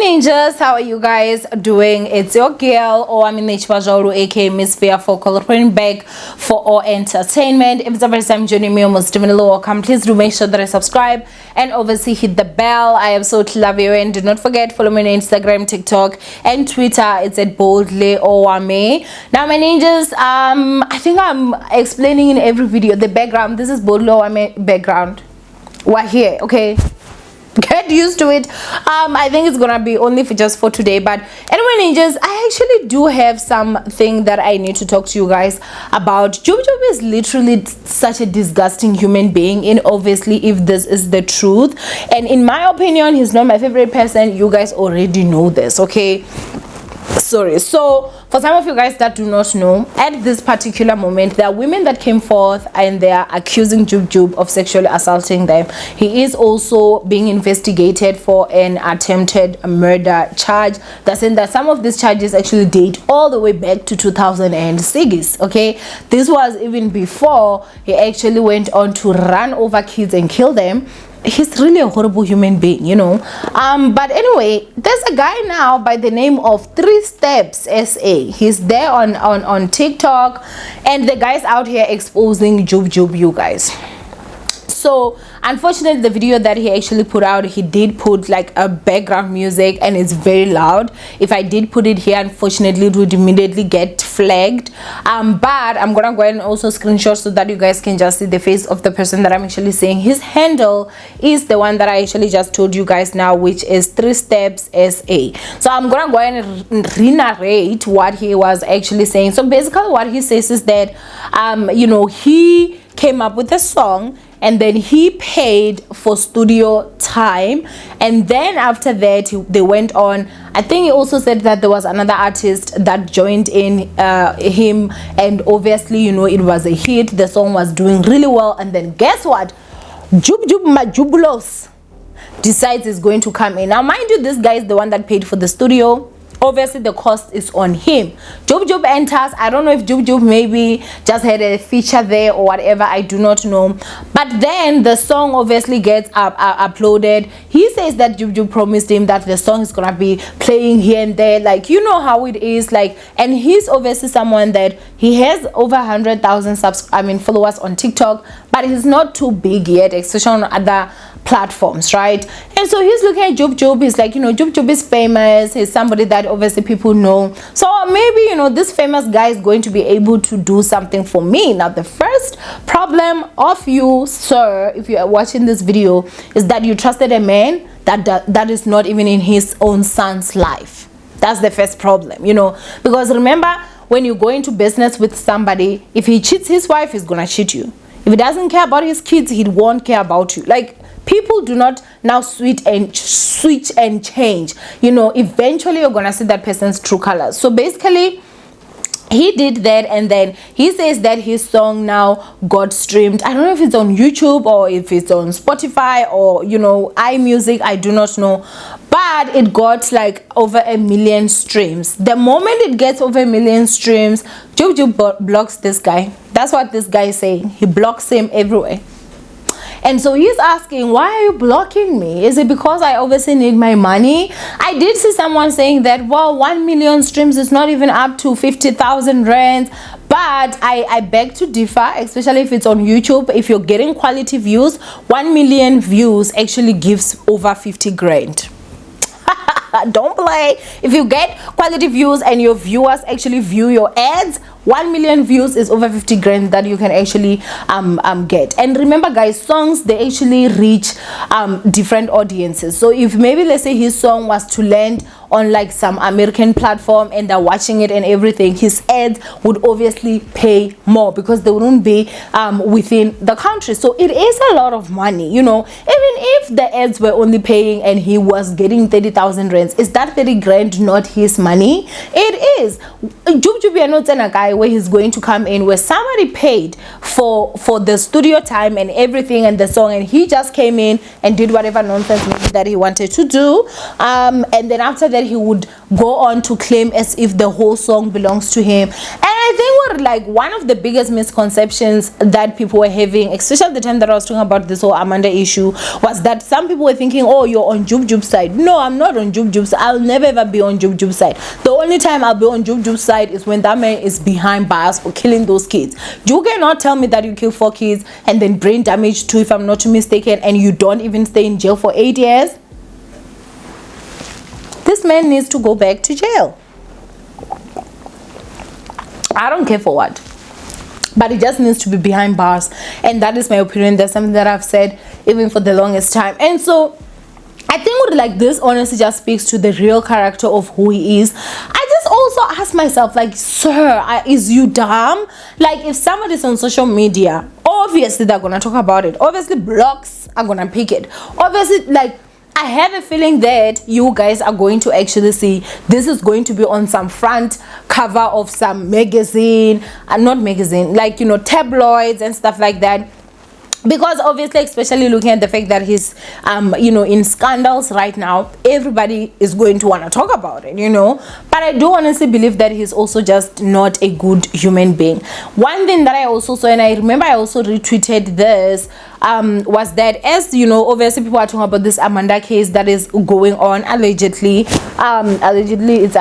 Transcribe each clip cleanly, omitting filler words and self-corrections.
Ninjas, how are you guys doing? It's your girl Owamie aka Miss Fearful, reporting back for all entertainment. If it's the first time joining me, almost definitely welcome. Please do make sure that I subscribe and obviously hit the bell. I absolutely love you, and do not forget, follow me on Instagram, TikTok and Twitter. It's at boldly Owamie. Now my ninjas, I think I'm explaining in every video the background. This is boldly Owamie background. We're here, okay? Get used to it. I think it's gonna be only for today, but anyway ninjas, I actually do have something that I need to talk to you guys about. Jub Jub is literally such a disgusting human being, and obviously if this is the truth, and in my opinion he's not my favorite person, you guys already know this, okay? Sorry. So for some of you guys that do not know, at this particular moment there are women that came forth and they are accusing Jub Jub of sexually assaulting them. He is also being investigated for an attempted murder charge. That's saying that some of these charges actually date all the way back to 2006. okay, this was even before he actually went on to run over kids and kill them. He's really a horrible human being, you know. But anyway, there's a guy now by the name of 3 Steps SA. He's there on TikTok, and the guy's out here exposing Jub Jub, you guys. So unfortunately, the video that he actually put out, he did put like a background music and it's very loud. If I did put it here, unfortunately it would immediately get flagged. But I'm gonna go ahead and also screenshot so that you guys can just see the face of the person that I'm actually saying. His handle is the one that I actually just told you guys now, which is 3 Steps SA. So I'm gonna go ahead and re-narrate what he was actually saying. So basically what he says is that you know, he came up with a song, and then he paid for studio time, and then after that they went on. I think he also said that there was another artist that joined in him, and obviously, you know, it was a hit. The song was doing really well, and then guess what? Jub Jub Majubulos decides he's going to come in. Now mind you, this guy is the one that paid for the studio. Obviously the cost is on him. Jub Jub enters. I don't know if Jub Jub maybe just had a feature there or whatever, I do not know. But then the song obviously gets uploaded. He says that Jub Jub promised him that the song is gonna be playing here and there, like, you know how it is, like. And he's obviously someone that he has over 100,000 followers on TikTok, but he's not too big yet, especially on other platforms, right? And so he's looking at Jub Jub. He's like, you know, Jub Jub is famous. He's somebody that obviously people know. So maybe, you know, this famous guy is going to be able to do something for me. Now the first problem of you, sir, if you are watching this video, is that you trusted a man that is not even in his own son's life. That's the first problem, you know, because remember, when you go into business with somebody, if he cheats his wife, he's gonna cheat you. If he doesn't care about his kids, he won't care about you. Like, people do not now switch and change, you know. Eventually you're gonna see that person's true colors. So basically he did that, and then he says that his song now got streamed. I don't know if it's on YouTube or if it's on Spotify or, you know, iMusic, I do not know, but it got like over 1 million streams. The moment it gets over 1 million streams, Jub Jub blocks this guy. That's what this guy is saying. He blocks him everywhere. And so he's asking, why are you blocking me? Is it because I obviously need my money? I did see someone saying that, well, 1 million streams is not even up to 50,000 rands. But I beg to differ, especially if it's on YouTube. If you're getting quality views, 1 million views actually gives over 50 grand. Don't play. If you get quality views and your viewers actually view your ads, 1 million views is over 50 grand that you can actually get. And remember guys, songs, they actually reach different audiences. So if maybe let's say his song was to land on like some American platform and they're watching it and everything, his ads would obviously pay more because they wouldn't be within the country. So it is a lot of money, you know. Even if the ads were only paying and he was getting 30,000 rands, is that 30 grand not his money? It is. Jub Jub, you're not a guy where he's going to come in where somebody paid for the studio time and everything and the song, and he just came in and did whatever nonsense that he wanted to do, and then after that said he would go on to claim as if the whole song belongs to him. And I think what like one of the biggest misconceptions that people were having, especially the time that I was talking about this whole Amanda issue, was that some people were thinking, oh, you're on Jub Jub's side. No, I'm not on Jub Jub's side. I'll never ever be on Jub Jub's side. The only time I'll be on Jub Jub's side is when that man is behind bars for killing those kids. You cannot tell me that you kill 4 kids and then brain damage 2, if I'm not mistaken, and you don't even stay in jail for 8 years. This man needs to go back to jail. I don't care for what, but it just needs to be behind bars. And that is my opinion. That's something that I've said even for the longest time. And so I think what like this honestly just speaks to the real character of who he is. I just also ask myself, like, sir, is you dumb? Like, if somebody's on social media, obviously they're gonna talk about it. Obviously blogs are gonna pick it. Obviously, like, I have a feeling that you guys are going to actually see this is going to be on some front cover of some magazine, not magazine, like, you know, tabloids and stuff like that. Because obviously, especially looking at the fact that he's you know, in scandals right now, everybody is going to want to talk about it, you know. But I do honestly believe that he's also just not a good human being. One thing that I also saw, and I remember I also retweeted this, was that, as you know, obviously people are talking about this Amanda case that is going on allegedly. Allegedly it's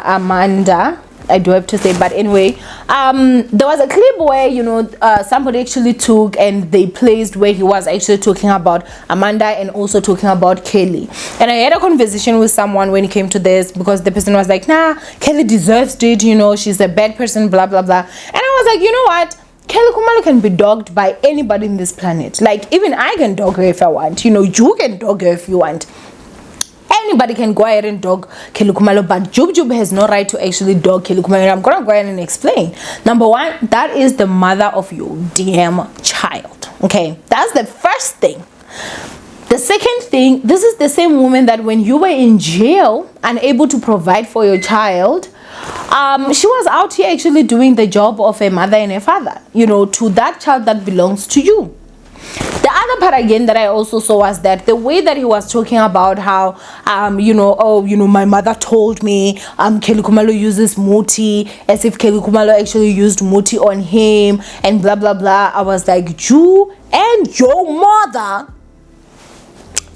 Amanda, I do have to say, but anyway, there was a clip where, you know, somebody actually took and they placed where he was actually talking about Amanda and also talking about Kelly. And I had a conversation with someone when it came to this, because the person was like, nah, Kelly deserves it, you know, she's a bad person, blah blah blah. And I was like, you know what, Kelly Khumalo can be dogged by anybody in this planet. Like, even I can dog her if I want, you know, you can dog her if you want. Anybody can go ahead and dog Kelly Khumalo, but Jub Jub has no right to actually dog Kelly Khumalo. I'm gonna go ahead and explain. Number one, that is the mother of your damn child. Okay, that's the first thing. The second thing, this is the same woman that when you were in jail, unable to provide for your child, she was out here actually doing the job of a mother and a father, you know, to that child that belongs to you. The other part again that I also saw was that the way that he was talking about how you know, oh, you know, my mother told me Kelly Khumalo uses muti, as if Kelly Khumalo actually used muti on him and blah blah blah. I was like, you and your mother,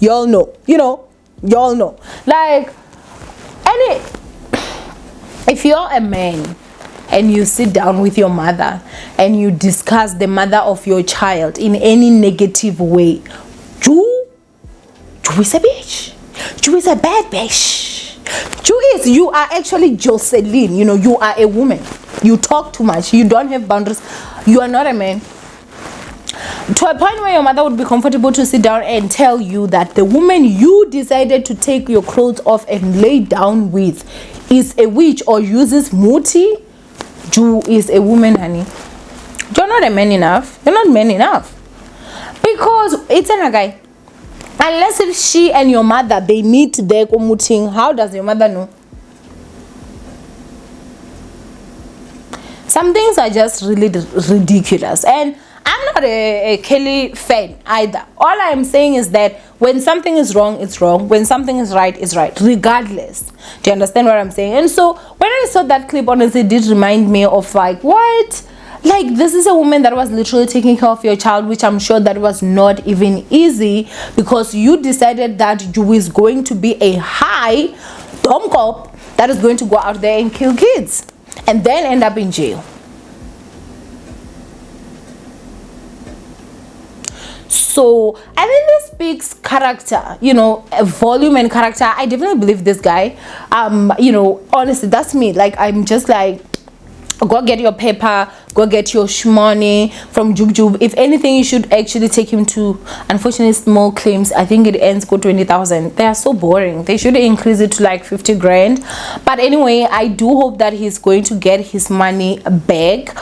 y'all know, you know, y'all know, like, if you're a man and you sit down with your mother and you discuss the mother of your child in any negative way, you is a bitch. You is a bad bitch. You are actually Jocelyn. You know, you are a woman. You talk too much. You don't have boundaries. You are not a man. To a point where your mother would be comfortable to sit down and tell you that the woman you decided to take your clothes off and lay down with is a witch or uses muti. You is a woman, honey. You're not a man enough. You're not man enough. Because it's a guy. Unless if she and your mother, they meet there commuting, how does your mother know? Some things are just really ridiculous. And I'm not a Kelly fan either. All I am saying is that when something is wrong, it's wrong. When something is right, it's right. Regardless. Do you understand what I'm saying? And so when I saw that clip, honestly, it did remind me of like, what? Like, this is a woman that was literally taking care of your child, which I'm sure that was not even easy, because you decided that you is going to be a high dumb cop that is going to go out there and kill kids and then end up in jail. So I think this speaks character, you know, volume and character. I definitely believe this guy. You know, honestly, that's me. Like, I'm just like, go get your paper, go get your shmoney from Jub Jub. If anything, you should actually take him to, unfortunately, small claims. I think it ends go 20,000. They are so boring. They should increase it to like 50 grand. But anyway, I do hope that he's going to get his money back.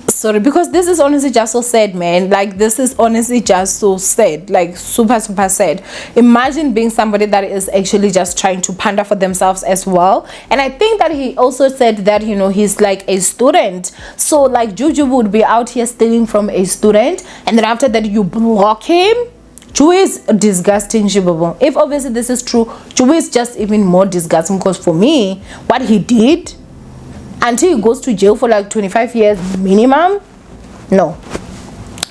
Sorry, because this is honestly just so sad, man. Like, this is honestly just so sad, like super sad. Imagine being somebody that is actually just trying to pander for themselves as well. And I think that he also said that, you know, he's like a student, so like Jub Jub would be out here stealing from a student, and then after that you block him. Jub is disgusting, Jub. If obviously this is true, Jub is just even more disgusting, because for me, what he did until he goes to jail for like 25 years minimum, no,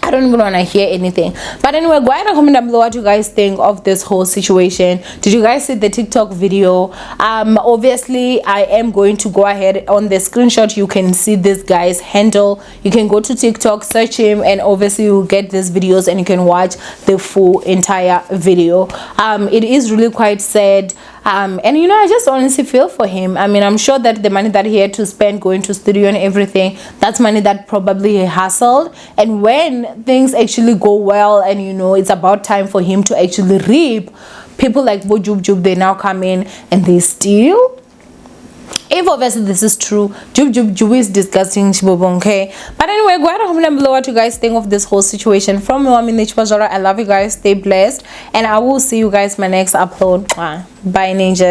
I don't even want to hear anything. But anyway, go ahead and comment down below what you guys think of this whole situation. Did you guys see the TikTok video? Obviously I am going to go ahead on the screenshot. You can see this guy's handle. You can go to TikTok, search him, and obviously you'll get these videos and you can watch the full entire video. It is really quite sad. And you know, I just honestly feel for him. I mean, I'm sure that the money that he had to spend going to studio and everything, that's money that probably he hustled. And when things actually go well and you know it's about time for him to actually reap, people like Jub Jub, they now come in and they steal. If obviously this is true, Jub is disgusting, okay? But anyway, go ahead and comment down below what you guys think of this whole situation. From Owamie, I love you guys. Stay blessed, and I will see you guys in my next upload. Bye, ninjas.